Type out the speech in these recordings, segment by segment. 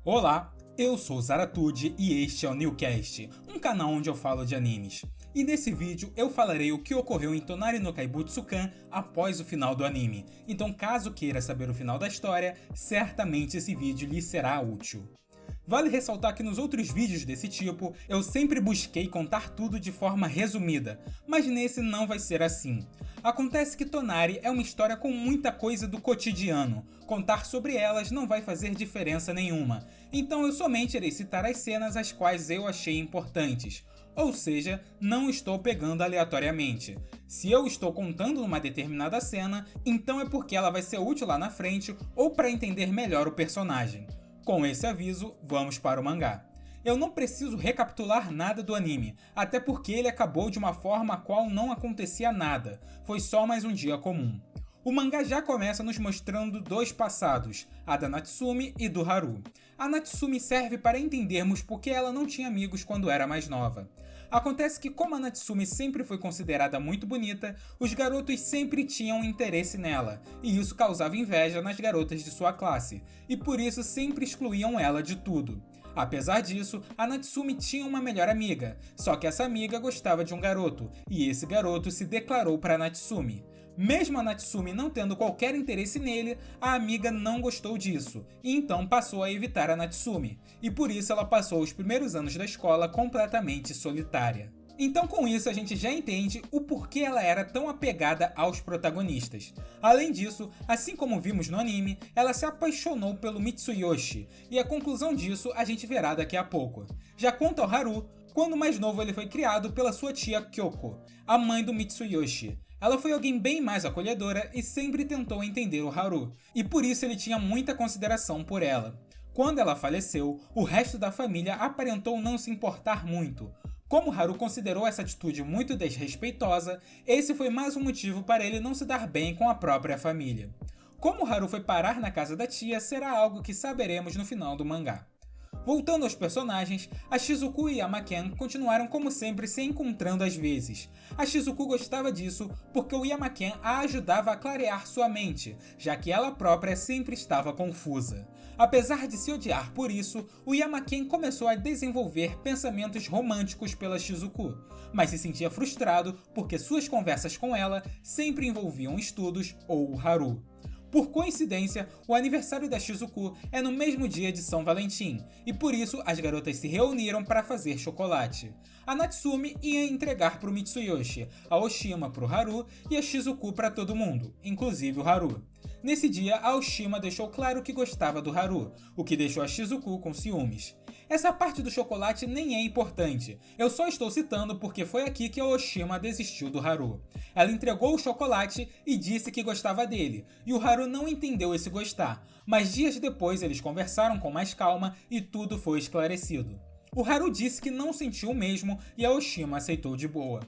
Olá, eu sou Zaratude e este é o Newcast, um canal onde eu falo de animes. E nesse vídeo eu falarei o que ocorreu em Tonari no Kaibutsu-kan após o final do anime. Então caso queira saber o final da história, certamente esse vídeo lhe será útil. Vale ressaltar que nos outros vídeos desse tipo, eu sempre busquei contar tudo de forma resumida, mas nesse não vai ser assim. Acontece que Tonari é uma história com muita coisa do cotidiano, contar sobre elas não vai fazer diferença nenhuma, então eu somente irei citar as cenas as quais eu achei importantes. Ou seja, não estou pegando aleatoriamente. Se eu estou contando uma determinada cena, então é porque ela vai ser útil lá na frente ou para entender melhor o personagem. Com esse aviso, vamos para o mangá. Eu não preciso recapitular nada do anime, até porque ele acabou de uma forma a qual não acontecia nada, foi só mais um dia comum. O mangá já começa nos mostrando dois passados, a da Natsumi e do Haru. A Natsumi serve para entendermos porque ela não tinha amigos quando era mais nova. Acontece que como a Natsumi sempre foi considerada muito bonita, os garotos sempre tinham interesse nela, e isso causava inveja nas garotas de sua classe, e por isso sempre excluíam ela de tudo. Apesar disso, a Natsumi tinha uma melhor amiga, só que essa amiga gostava de um garoto, e esse garoto se declarou para a Natsumi. Mesmo a Natsumi não tendo qualquer interesse nele, a amiga não gostou disso, e então passou a evitar a Natsumi, e por isso ela passou os primeiros anos da escola completamente solitária. Então com isso a gente já entende o porquê ela era tão apegada aos protagonistas. Além disso, assim como vimos no anime, ela se apaixonou pelo Mitsuyoshi, e a conclusão disso a gente verá daqui a pouco. Já quanto ao Haru, quando mais novo ele foi criado pela sua tia Kyoko, a mãe do Mitsuyoshi. Ela foi alguém bem mais acolhedora e sempre tentou entender o Haru, e por isso ele tinha muita consideração por ela. Quando ela faleceu, o resto da família aparentou não se importar muito. Como Haru considerou essa atitude muito desrespeitosa, esse foi mais um motivo para ele não se dar bem com a própria família. Como Haru foi parar na casa da tia será algo que saberemos no final do mangá. Voltando aos personagens, a Shizuku e a Yamaken continuaram como sempre se encontrando às vezes. A Shizuku gostava disso porque o Yamaken a ajudava a clarear sua mente, já que ela própria sempre estava confusa. Apesar de se odiar por isso, o Yamaken começou a desenvolver pensamentos românticos pela Shizuku, mas se sentia frustrado porque suas conversas com ela sempre envolviam estudos ou o Haru. Por coincidência, o aniversário da Shizuku é no mesmo dia de São Valentim, e por isso as garotas se reuniram para fazer chocolate. A Natsumi ia entregar para o Mitsuyoshi, a Oshima para o Haru e a Shizuku para todo mundo, inclusive o Haru. Nesse dia, a Oshima deixou claro que gostava do Haru, o que deixou a Shizuku com ciúmes. Essa parte do chocolate nem é importante, eu só estou citando porque foi aqui que a Oshima desistiu do Haru. Ela entregou o chocolate e disse que gostava dele, e o Haru não entendeu esse gostar, mas dias depois eles conversaram com mais calma e tudo foi esclarecido. O Haru disse que não sentiu o mesmo e a Oshima aceitou de boa.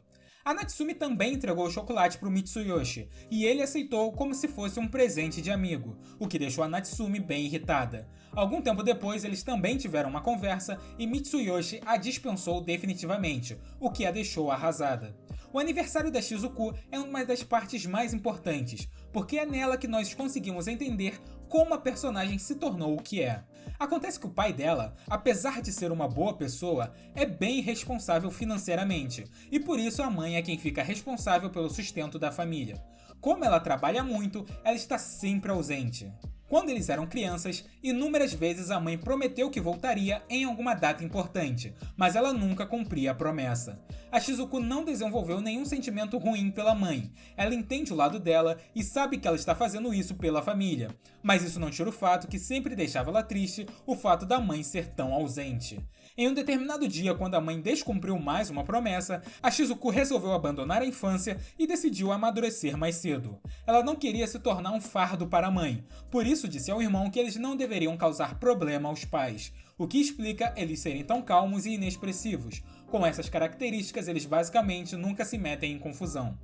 A Natsumi também entregou o chocolate para o Mitsuyoshi, e ele aceitou como se fosse um presente de amigo, o que deixou a Natsumi bem irritada. Algum tempo depois, eles também tiveram uma conversa e Mitsuyoshi a dispensou definitivamente, o que a deixou arrasada. O aniversário da Shizuku é uma das partes mais importantes, porque é nela que nós conseguimos entender como a personagem se tornou o que é. Acontece que o pai dela, apesar de ser uma boa pessoa, é bem irresponsável financeiramente, e por isso a mãe é quem fica responsável pelo sustento da família. Como ela trabalha muito, ela está sempre ausente. Quando eles eram crianças, inúmeras vezes a mãe prometeu que voltaria em alguma data importante, mas ela nunca cumpria a promessa. A Shizuku não desenvolveu nenhum sentimento ruim pela mãe, ela entende o lado dela e sabe que ela está fazendo isso pela família, mas isso não tira o fato que sempre deixava ela triste o fato da mãe ser tão ausente. Em um determinado dia, quando a mãe descumpriu mais uma promessa, a Shizuku resolveu abandonar a infância e decidiu amadurecer mais cedo. Ela não queria se tornar um fardo para a mãe, por isso disse ao irmão que eles não deveriam causar problema aos pais, o que explica eles serem tão calmos e inexpressivos. Com essas características, eles basicamente nunca se metem em confusão.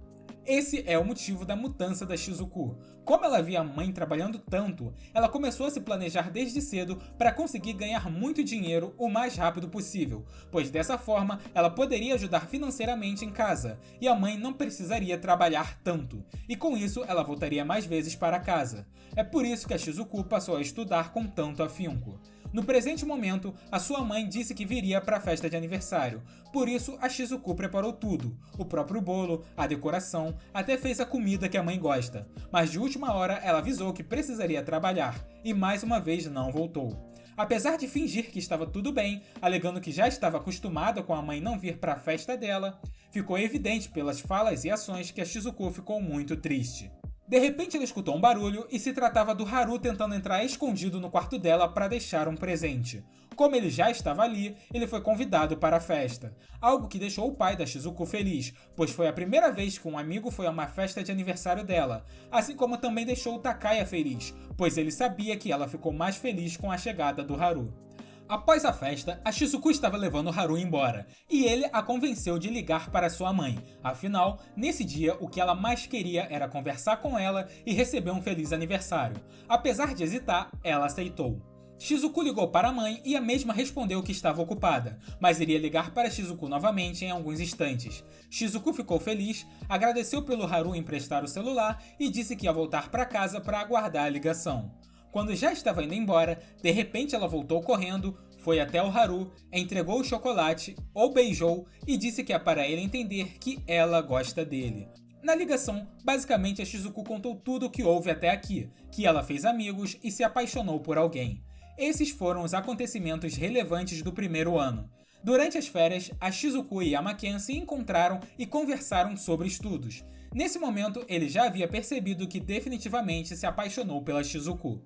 Esse é o motivo da mudança da Shizuku. Como ela via a mãe trabalhando tanto, ela começou a se planejar desde cedo para conseguir ganhar muito dinheiro o mais rápido possível, pois dessa forma ela poderia ajudar financeiramente em casa, e a mãe não precisaria trabalhar tanto, e com isso ela voltaria mais vezes para casa. É por isso que a Shizuku passou a estudar com tanto afinco. No presente momento, a sua mãe disse que viria para a festa de aniversário, por isso a Shizuku preparou tudo, o próprio bolo, a decoração, até fez a comida que a mãe gosta, mas de última hora ela avisou que precisaria trabalhar e mais uma vez não voltou. Apesar de fingir que estava tudo bem, alegando que já estava acostumada com a mãe não vir para a festa dela, ficou evidente pelas falas e ações que a Shizuku ficou muito triste. De repente ela escutou um barulho e se tratava do Haru tentando entrar escondido no quarto dela para deixar um presente. Como ele já estava ali, ele foi convidado para a festa, algo que deixou o pai da Shizuku feliz, pois foi a primeira vez que um amigo foi a uma festa de aniversário dela, assim como também deixou o Takaya feliz, pois ele sabia que ela ficou mais feliz com a chegada do Haru. Após a festa, a Shizuku estava levando o Haru embora, e ele a convenceu de ligar para sua mãe. Afinal, nesse dia, o que ela mais queria era conversar com ela e receber um feliz aniversário. Apesar de hesitar, ela aceitou. Shizuku ligou para a mãe e a mesma respondeu que estava ocupada, mas iria ligar para Shizuku novamente em alguns instantes. Shizuku ficou feliz, agradeceu pelo Haru emprestar o celular e disse que ia voltar para casa para aguardar a ligação. Quando já estava indo embora, de repente ela voltou correndo, foi até o Haru, entregou o chocolate, o beijou e disse que é para ele entender que ela gosta dele. Na ligação, basicamente a Shizuku contou tudo o que houve até aqui, que ela fez amigos e se apaixonou por alguém. Esses foram os acontecimentos relevantes do primeiro ano. Durante as férias, a Shizuku e Yamaken se encontraram e conversaram sobre estudos. Nesse momento, ele já havia percebido que definitivamente se apaixonou pela Shizuku.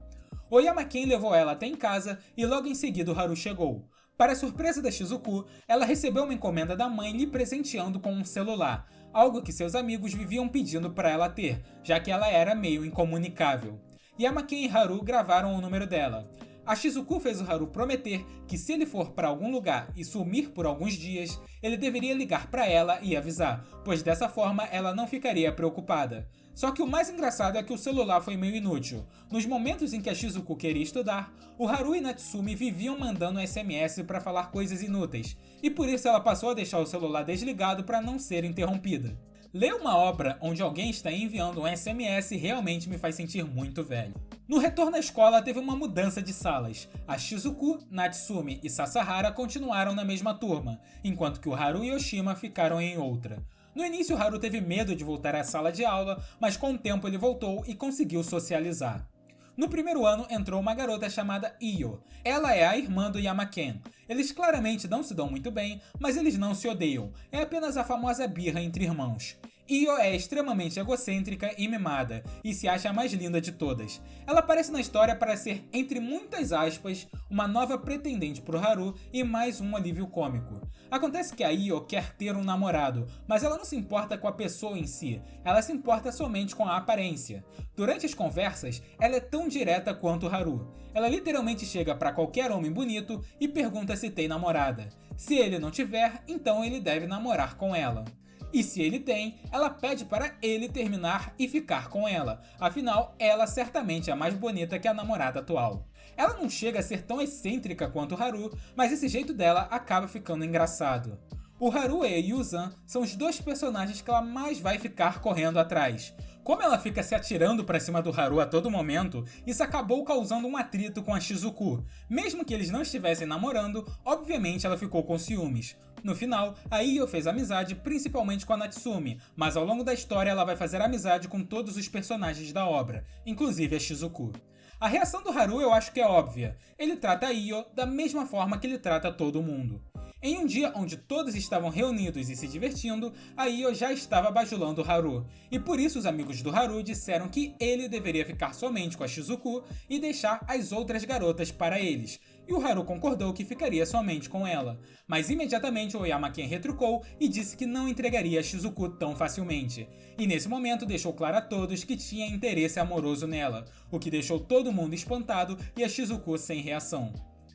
O Yamaken levou ela até em casa e logo em seguida o Haru chegou. Para a surpresa da Shizuku, ela recebeu uma encomenda da mãe lhe presenteando com um celular, algo que seus amigos viviam pedindo para ela ter, já que ela era meio incomunicável. Yamaken e Haru gravaram o número dela. A Shizuku fez o Haru prometer que se ele for para algum lugar e sumir por alguns dias, ele deveria ligar para ela e avisar, pois dessa forma ela não ficaria preocupada. Só que o mais engraçado é que o celular foi meio inútil. Nos momentos em que a Shizuku queria estudar, o Haru e Natsumi viviam mandando SMS para falar coisas inúteis, e por isso ela passou a deixar o celular desligado para não ser interrompida. Ler uma obra onde alguém está enviando um SMS realmente me faz sentir muito velho. No retorno à escola teve uma mudança de salas. A Shizuku, Natsumi e Sasahara continuaram na mesma turma, enquanto que o Haru e Oshima ficaram em outra. No início o Haru teve medo de voltar à sala de aula, mas com o tempo ele voltou e conseguiu socializar. No primeiro ano entrou uma garota chamada Io. Ela é a irmã do Yamaken. Eles claramente não se dão muito bem, mas eles não se odeiam. É apenas a famosa birra entre irmãos. Io é extremamente egocêntrica e mimada, e se acha a mais linda de todas. Ela aparece na história para ser, entre muitas aspas, uma nova pretendente pro Haru e mais um alívio cômico. Acontece que a Io quer ter um namorado, mas ela não se importa com a pessoa em si, ela se importa somente com a aparência. Durante as conversas, ela é tão direta quanto o Haru. Ela literalmente chega para qualquer homem bonito e pergunta se tem namorada. Se ele não tiver, então ele deve namorar com ela. E se ele tem, ela pede para ele terminar e ficar com ela, afinal, ela certamente é mais bonita que a namorada atual. Ela não chega a ser tão excêntrica quanto o Haru, mas esse jeito dela acaba ficando engraçado. O Haru e a Yuzan são os dois personagens que ela mais vai ficar correndo atrás. Como ela fica se atirando para cima do Haru a todo momento, isso acabou causando um atrito com a Shizuku. Mesmo que eles não estivessem namorando, obviamente ela ficou com ciúmes. No final, a Io fez amizade principalmente com a Natsumi, mas ao longo da história ela vai fazer amizade com todos os personagens da obra, inclusive a Shizuku. A reação do Haru eu acho que é óbvia. Ele trata a Io da mesma forma que ele trata todo mundo. Em um dia onde todos estavam reunidos e se divertindo, a Io já estava bajulando o Haru, e por isso os amigos do Haru disseram que ele deveria ficar somente com a Shizuku e deixar as outras garotas para eles, e o Haru concordou que ficaria somente com ela, mas imediatamente o Yamaken retrucou e disse que não entregaria a Shizuku tão facilmente, e nesse momento deixou claro a todos que tinha interesse amoroso nela, o que deixou todo mundo espantado e a Shizuku sem reação.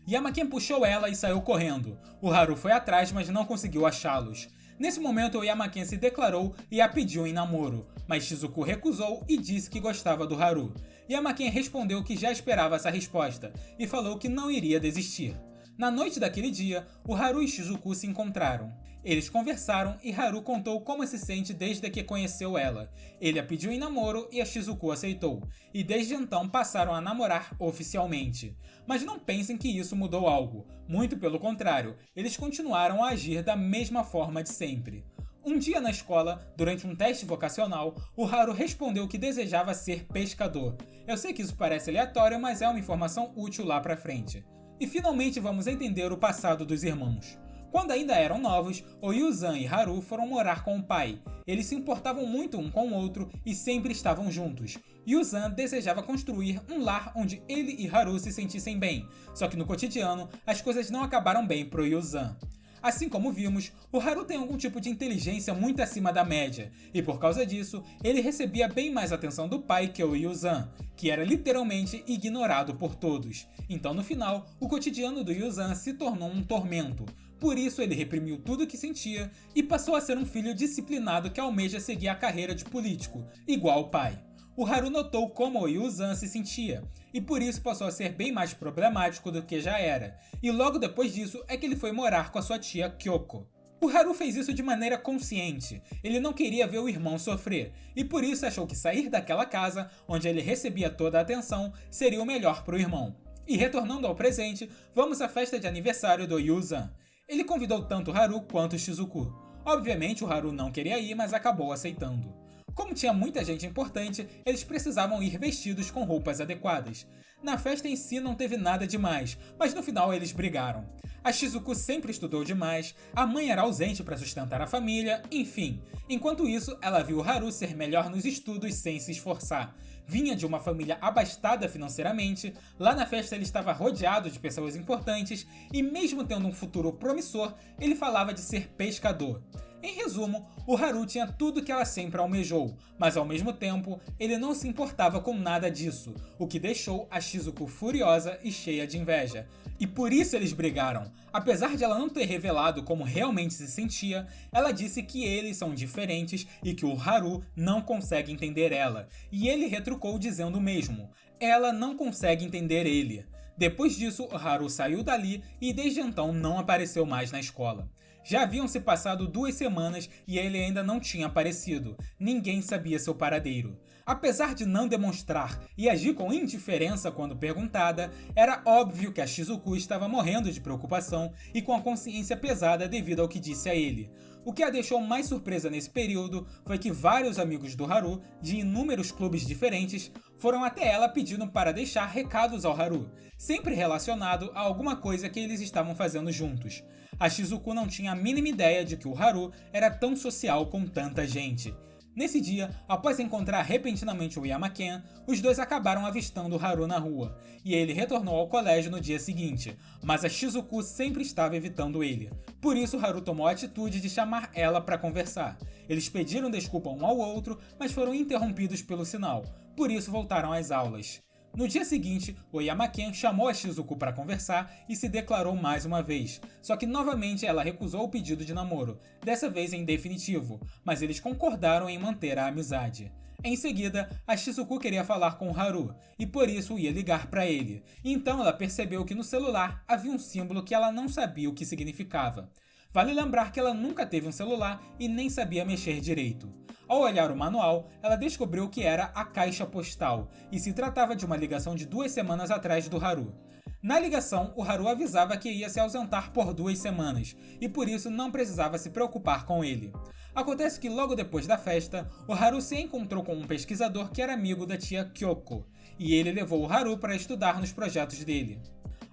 Yamaken puxou ela e saiu correndo. O Haru foi atrás, mas não conseguiu achá-los. Nesse momento, o Yamaken se declarou e a pediu em namoro, mas Shizuku recusou e disse que gostava do Haru. Yamaken respondeu que já esperava essa resposta e falou que não iria desistir. Na noite daquele dia, o Haru e Shizuku se encontraram. Eles conversaram e Haru contou como se sente desde que conheceu ela. Ele a pediu em namoro e a Shizuku aceitou, e desde então passaram a namorar oficialmente. Mas não pensem que isso mudou algo, muito pelo contrário, eles continuaram a agir da mesma forma de sempre. Um dia na escola, durante um teste vocacional, o Haru respondeu que desejava ser pescador. Eu sei que isso parece aleatório, mas é uma informação útil lá pra frente. E finalmente vamos entender o passado dos irmãos. Quando ainda eram novos, o Yuzan e Haru foram morar com o pai. Eles se importavam muito um com o outro e sempre estavam juntos. Yuzan desejava construir um lar onde ele e Haru se sentissem bem, só que no cotidiano as coisas não acabaram bem pro Yuzan. Assim como vimos, o Haru tem algum tipo de inteligência muito acima da média, e por causa disso, ele recebia bem mais atenção do pai que o Yuzan, que era literalmente ignorado por todos. Então no final, o cotidiano do Yuzan se tornou um tormento. Por isso ele reprimiu tudo o que sentia e passou a ser um filho disciplinado que almeja seguir a carreira de político, igual o pai. O Haru notou como o Yuzan se sentia, e por isso passou a ser bem mais problemático do que já era, e logo depois disso é que ele foi morar com a sua tia Kyoko. O Haru fez isso de maneira consciente, ele não queria ver o irmão sofrer, e por isso achou que sair daquela casa, onde ele recebia toda a atenção, seria o melhor para o irmão. E retornando ao presente, vamos à festa de aniversário do Yuzan. Ele convidou tanto Haru quanto Shizuku. Obviamente o Haru não queria ir, mas acabou aceitando. Como tinha muita gente importante, eles precisavam ir vestidos com roupas adequadas. Na festa em si não teve nada demais, mas no final eles brigaram. A Shizuku sempre estudou demais, a mãe era ausente para sustentar a família, enfim. Enquanto isso, ela viu Haru ser melhor nos estudos sem se esforçar. Vinha de uma família abastada financeiramente, lá na festa ele estava rodeado de pessoas importantes e mesmo tendo um futuro promissor, ele falava de ser pescador. Em resumo, o Haru tinha tudo que ela sempre almejou, mas ao mesmo tempo, ele não se importava com nada disso, o que deixou a Shizuku furiosa e cheia de inveja. E por isso eles brigaram. Apesar de ela não ter revelado como realmente se sentia, ela disse que eles são diferentes e que o Haru não consegue entender ela, e ele retrucou dizendo o mesmo. Ela não consegue entender ele. Depois disso, o Haru saiu dali e desde então não apareceu mais na escola. Já haviam se passado 2 semanas e ele ainda não tinha aparecido. Ninguém sabia seu paradeiro. Apesar de não demonstrar e agir com indiferença quando perguntada, era óbvio que a Shizuku estava morrendo de preocupação e com a consciência pesada devido ao que disse a ele. O que a deixou mais surpresa nesse período foi que vários amigos do Haru, de inúmeros clubes diferentes, foram até ela pedindo para deixar recados ao Haru, sempre relacionado a alguma coisa que eles estavam fazendo juntos. A Shizuku não tinha a mínima ideia de que o Haru era tão social com tanta gente. Nesse dia, após encontrar repentinamente o Yamaken, os dois acabaram avistando o Haru na rua, e ele retornou ao colégio no dia seguinte, mas a Shizuku sempre estava evitando ele. Por isso, Haru tomou a atitude de chamar ela para conversar. Eles pediram desculpa um ao outro, mas foram interrompidos pelo sinal, por isso voltaram às aulas. No dia seguinte, o Yamaken chamou a Shizuku para conversar e se declarou mais uma vez, só que novamente ela recusou o pedido de namoro, dessa vez em definitivo, mas eles concordaram em manter a amizade. Em seguida, a Shizuku queria falar com o Haru, e por isso ia ligar para ele, então ela percebeu que no celular havia um símbolo que ela não sabia o que significava. Vale lembrar que ela nunca teve um celular e nem sabia mexer direito. Ao olhar o manual, ela descobriu que era a caixa postal, e se tratava de uma ligação de 2 semanas atrás do Haru. Na ligação, o Haru avisava que ia se ausentar por 2 semanas, e por isso não precisava se preocupar com ele. Acontece que logo depois da festa, o Haru se encontrou com um pesquisador que era amigo da tia Kyoko, e ele levou o Haru para estudar nos projetos dele.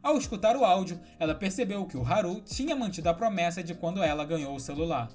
Ao escutar o áudio, ela percebeu que o Haru tinha mantido a promessa de quando ela ganhou o celular.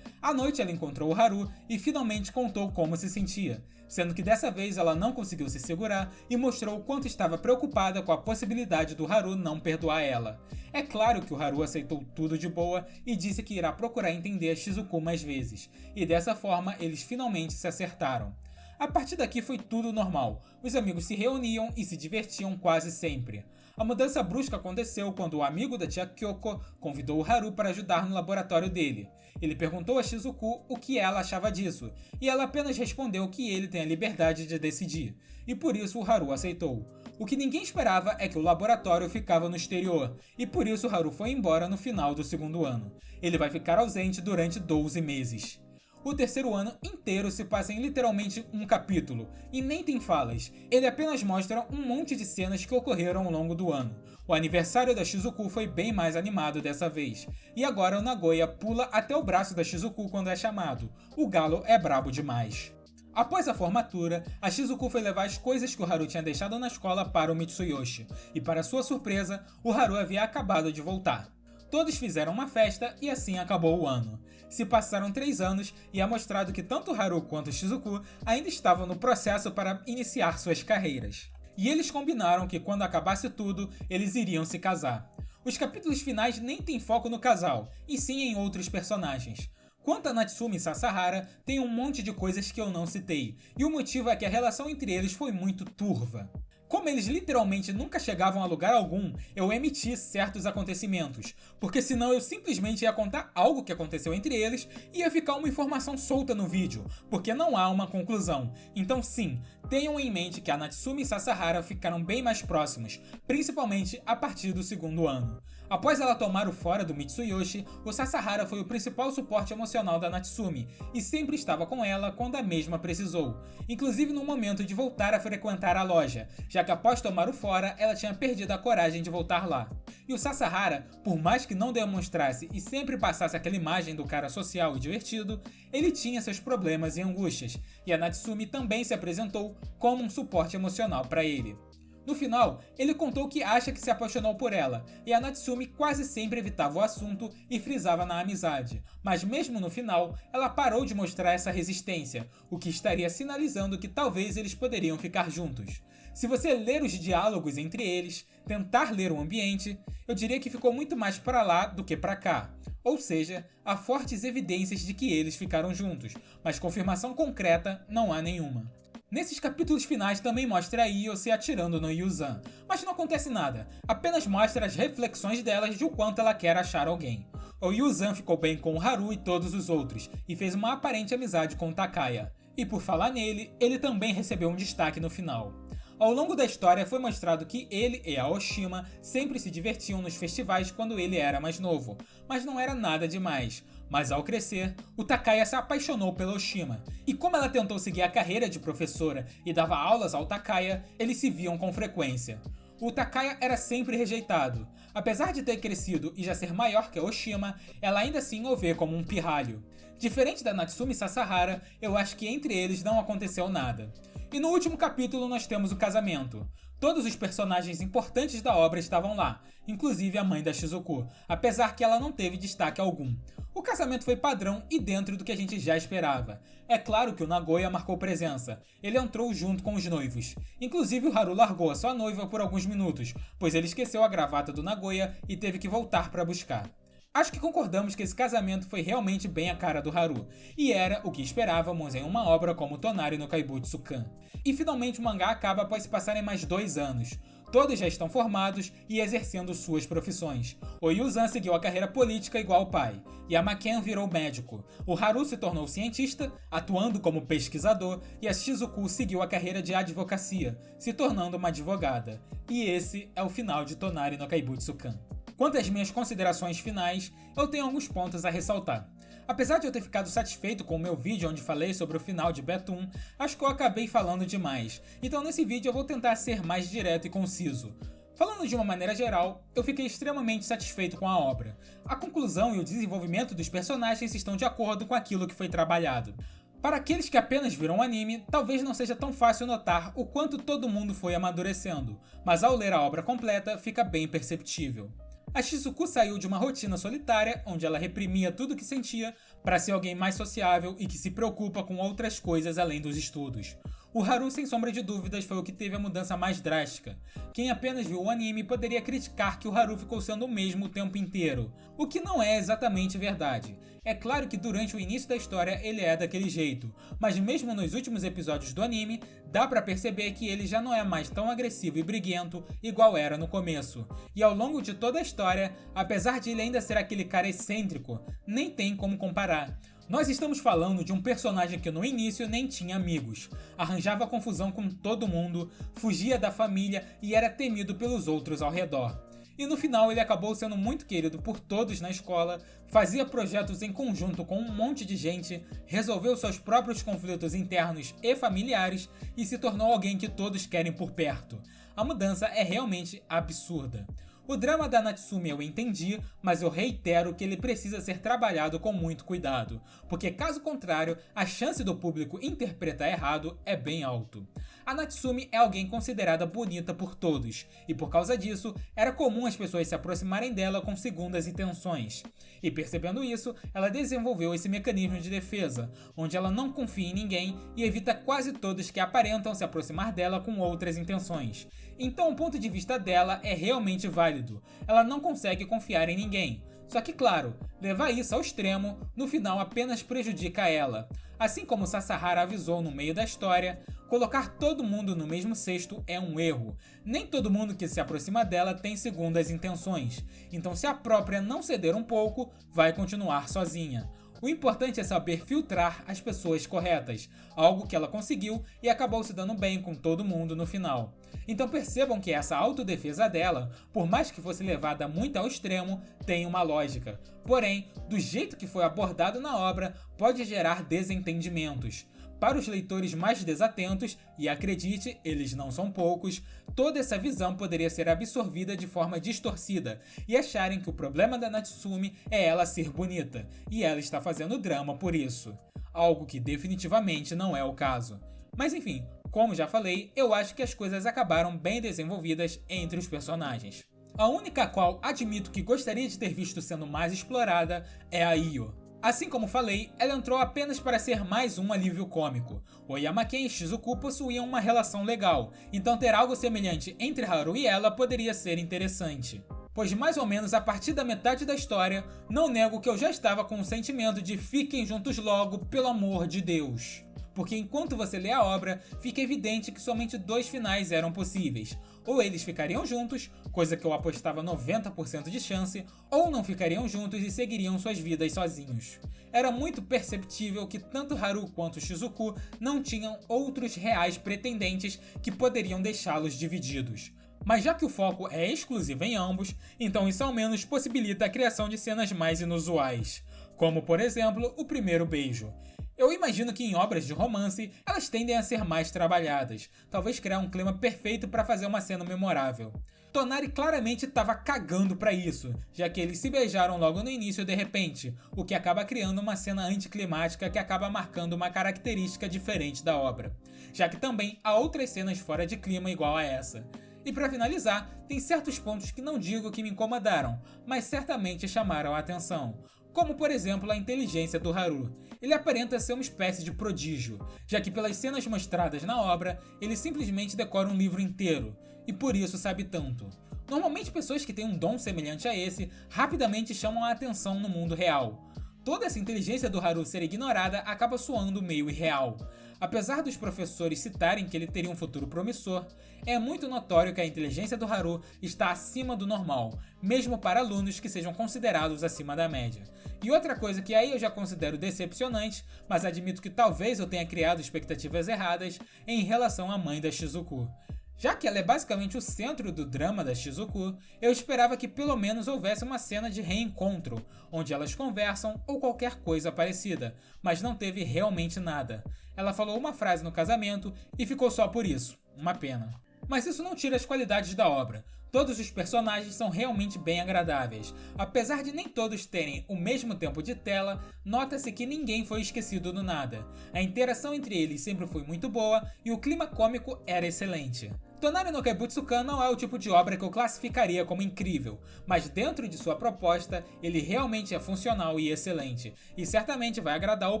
À noite ela encontrou o Haru e finalmente contou como se sentia, sendo que dessa vez ela não conseguiu se segurar e mostrou o quanto estava preocupada com a possibilidade do Haru não perdoar ela. É claro que o Haru aceitou tudo de boa e disse que irá procurar entender a Shizuku mais vezes, e dessa forma eles finalmente se acertaram. A partir daqui foi tudo normal, os amigos se reuniam e se divertiam quase sempre. A mudança brusca aconteceu quando o amigo da tia Kyoko convidou o Haru para ajudar no laboratório dele. Ele perguntou a Shizuku o que ela achava disso, e ela apenas respondeu que ele tem a liberdade de decidir, e por isso o Haru aceitou. O que ninguém esperava é que o laboratório ficava no exterior, e por isso o Haru foi embora no final do segundo ano. Ele vai ficar ausente durante 12 meses. O terceiro ano inteiro se passa em literalmente um capítulo, e nem tem falas. Ele apenas mostra um monte de cenas que ocorreram ao longo do ano. O aniversário da Shizuku foi bem mais animado dessa vez, e agora o Nagoya pula até o braço da Shizuku quando é chamado. O galo é brabo demais. Após a formatura, a Shizuku foi levar as coisas que o Haru tinha deixado na escola para o Mitsuyoshi, e para sua surpresa, o Haru havia acabado de voltar. Todos fizeram uma festa e assim acabou o ano. Se passaram 3 anos e é mostrado que tanto Haru quanto Shizuku ainda estavam no processo para iniciar suas carreiras. E eles combinaram que quando acabasse tudo, eles iriam se casar. Os capítulos finais nem têm foco no casal, e sim em outros personagens. Quanto a Natsumi e Sasahara, tem um monte de coisas que eu não citei, e o motivo é que a relação entre eles foi muito turva. Como eles literalmente nunca chegavam a lugar algum, eu emiti certos acontecimentos, porque senão eu simplesmente ia contar algo que aconteceu entre eles e ia ficar uma informação solta no vídeo, porque não há uma conclusão. Então sim, tenham em mente que a Natsumi e Sasahara ficaram bem mais próximos, principalmente a partir do segundo ano. Após ela tomar o fora do Mitsuyoshi, o Sasahara foi o principal suporte emocional da Natsumi e sempre estava com ela quando a mesma precisou, inclusive no momento de voltar a frequentar a loja, já que após tomar o fora, ela tinha perdido a coragem de voltar lá. E o Sasahara, por mais que não demonstrasse e sempre passasse aquela imagem do cara social e divertido, ele tinha seus problemas e angústias, e a Natsumi também se apresentou como um suporte emocional para ele. No final, ele contou que acha que se apaixonou por ela, e a Natsumi quase sempre evitava o assunto e frisava na amizade, mas mesmo no final, ela parou de mostrar essa resistência, o que estaria sinalizando que talvez eles poderiam ficar juntos. Se você ler os diálogos entre eles, tentar ler o ambiente, eu diria que ficou muito mais para lá do que para cá. Ou seja, há fortes evidências de que eles ficaram juntos, mas confirmação concreta não há nenhuma. Nesses capítulos finais também mostra a Io se atirando no Yuzan, mas não acontece nada, apenas mostra as reflexões delas de o quanto ela quer achar alguém. O Yuzan ficou bem com o Haru e todos os outros, e fez uma aparente amizade com o Takaya. E por falar nele, ele também recebeu um destaque no final. Ao longo da história foi mostrado que ele e a Oshima sempre se divertiam nos festivais quando ele era mais novo, mas não era nada demais. Mas ao crescer, o Takaya se apaixonou pela Oshima, e como ela tentou seguir a carreira de professora e dava aulas ao Takaya, eles se viam com frequência. O Takaya era sempre rejeitado. Apesar de ter crescido e já ser maior que a Oshima, ela ainda assim o vê como um pirralho. Diferente da Natsumi e Sasahara, eu acho que entre eles não aconteceu nada. E no último capítulo nós temos o casamento. Todos os personagens importantes da obra estavam lá, inclusive a mãe da Shizuku, apesar que ela não teve destaque algum. O casamento foi padrão e dentro do que a gente já esperava. É claro que o Nagoya marcou presença, ele entrou junto com os noivos. Inclusive o Haru largou a sua noiva por alguns minutos, pois ele esqueceu a gravata do Nagoya e teve que voltar para buscar. Acho que concordamos que esse casamento foi realmente bem a cara do Haru, e era o que esperávamos em uma obra como Tonari no Kaibutsu-kan. E finalmente o mangá acaba após se passarem mais 2 anos. Todos já estão formados e exercendo suas profissões. O Yuzan seguiu a carreira política igual o pai, e a Maken virou médico. O Haru se tornou cientista, atuando como pesquisador, e a Shizuku seguiu a carreira de advocacia, se tornando uma advogada. E esse é o final de Tonari no Kaibutsu-kan. Quanto às minhas considerações finais, eu tenho alguns pontos a ressaltar. Apesar de eu ter ficado satisfeito com o meu vídeo onde falei sobre o final de Betum, acho que eu acabei falando demais, então nesse vídeo eu vou tentar ser mais direto e conciso. Falando de uma maneira geral, eu fiquei extremamente satisfeito com a obra. A conclusão e o desenvolvimento dos personagens estão de acordo com aquilo que foi trabalhado. Para aqueles que apenas viram o anime, talvez não seja tão fácil notar o quanto todo mundo foi amadurecendo, mas ao ler a obra completa fica bem perceptível. A Shizuku saiu de uma rotina solitária, onde ela reprimia tudo o que sentia, para ser alguém mais sociável e que se preocupa com outras coisas além dos estudos. O Haru, sem sombra de dúvidas, foi o que teve a mudança mais drástica. Quem apenas viu o anime poderia criticar que o Haru ficou sendo o mesmo o tempo inteiro, o que não é exatamente verdade. É claro que durante o início da história ele é daquele jeito, mas mesmo nos últimos episódios do anime, dá pra perceber que ele já não é mais tão agressivo e briguento igual era no começo. E ao longo de toda a história, apesar de ele ainda ser aquele cara excêntrico, nem tem como comparar. Nós estamos falando de um personagem que no início nem tinha amigos, arranjava confusão com todo mundo, fugia da família e era temido pelos outros ao redor. E no final ele acabou sendo muito querido por todos na escola, fazia projetos em conjunto com um monte de gente, resolveu seus próprios conflitos internos e familiares e se tornou alguém que todos querem por perto. A mudança é realmente absurda. O drama da Natsumi eu entendi, mas eu reitero que ele precisa ser trabalhado com muito cuidado, porque caso contrário, a chance do público interpretar errado é bem alto. A Natsumi é alguém considerada bonita por todos, e por causa disso, era comum as pessoas se aproximarem dela com segundas intenções. E percebendo isso, ela desenvolveu esse mecanismo de defesa, onde ela não confia em ninguém e evita quase todos que aparentam se aproximar dela com outras intenções. Então o ponto de vista dela é realmente válido, ela não consegue confiar em ninguém. Só que claro, levar isso ao extremo, no final apenas prejudica ela. Assim como Sasahara avisou no meio da história, colocar todo mundo no mesmo cesto é um erro. Nem todo mundo que se aproxima dela tem segundas intenções, então se a própria não ceder um pouco, vai continuar sozinha. O importante é saber filtrar as pessoas corretas, algo que ela conseguiu e acabou se dando bem com todo mundo no final. Então percebam que essa autodefesa dela, por mais que fosse levada muito ao extremo, tem uma lógica. Porém, do jeito que foi abordado na obra, pode gerar desentendimentos. Para os leitores mais desatentos, e acredite, eles não são poucos, toda essa visão poderia ser absorvida de forma distorcida e acharem que o problema da Natsumi é ela ser bonita, e ela está fazendo drama por isso. Algo que definitivamente não é o caso. Mas enfim, como já falei, eu acho que as coisas acabaram bem desenvolvidas entre os personagens. A única a qual admito que gostaria de ter visto sendo mais explorada é a Io. Assim como falei, ela entrou apenas para ser mais um alívio cômico. O Yamaken e Shizuku possuíam uma relação legal, então ter algo semelhante entre Haru e ela poderia ser interessante. Pois mais ou menos a partir da metade da história, não nego que eu já estava com o sentimento de fiquem juntos logo, pelo amor de Deus. Porque enquanto você lê a obra, fica evidente que somente dois finais eram possíveis. Ou eles ficariam juntos, coisa que eu apostava 90% de chance, ou não ficariam juntos e seguiriam suas vidas sozinhos. Era muito perceptível que tanto Haru quanto Shizuku não tinham outros reais pretendentes que poderiam deixá-los divididos. Mas já que o foco é exclusivo em ambos, então isso ao menos possibilita a criação de cenas mais inusuais. Como por exemplo, o primeiro beijo. Eu imagino que em obras de romance, elas tendem a ser mais trabalhadas, talvez criar um clima perfeito para fazer uma cena memorável. Tonari claramente estava cagando para isso, já que eles se beijaram logo no início de repente, o que acaba criando uma cena anticlimática que acaba marcando uma característica diferente da obra, já que também há outras cenas fora de clima igual a essa. E para finalizar, tem certos pontos que não digo que me incomodaram, mas certamente chamaram a atenção. Como por exemplo a inteligência do Haru. Ele aparenta ser uma espécie de prodígio, já que pelas cenas mostradas na obra, ele simplesmente decora um livro inteiro, e por isso sabe tanto. Normalmente pessoas que têm um dom semelhante a esse, rapidamente chamam a atenção no mundo real. Toda essa inteligência do Haru ser ignorada acaba soando meio irreal. Apesar dos professores citarem que ele teria um futuro promissor, é muito notório que a inteligência do Haru está acima do normal, mesmo para alunos que sejam considerados acima da média. E outra coisa que aí eu já considero decepcionante, mas admito que talvez eu tenha criado expectativas erradas, é em relação à mãe da Shizuku. Já que ela é basicamente o centro do drama da Shizuku, eu esperava que pelo menos houvesse uma cena de reencontro, onde elas conversam ou qualquer coisa parecida, mas não teve realmente nada. Ela falou uma frase no casamento e ficou só por isso, uma pena. Mas isso não tira as qualidades da obra. Todos os personagens são realmente bem agradáveis. Apesar de nem todos terem o mesmo tempo de tela, nota-se que ninguém foi esquecido do nada. A interação entre eles sempre foi muito boa e o clima cômico era excelente. Tonari no Kaibutsukan não é o tipo de obra que eu classificaria como incrível, mas dentro de sua proposta, ele realmente é funcional e excelente, e certamente vai agradar o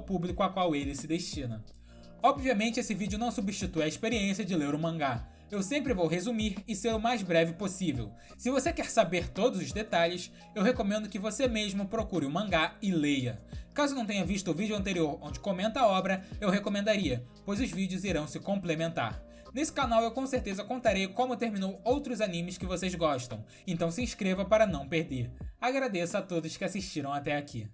público a qual ele se destina. Obviamente esse vídeo não substitui a experiência de ler o mangá. Eu sempre vou resumir e ser o mais breve possível. Se você quer saber todos os detalhes, eu recomendo que você mesmo procure o mangá e leia. Caso não tenha visto o vídeo anterior onde comenta a obra, eu recomendaria, pois os vídeos irão se complementar. Nesse canal eu com certeza contarei como terminou outros animes que vocês gostam, então se inscreva para não perder. Agradeço a todos que assistiram até aqui.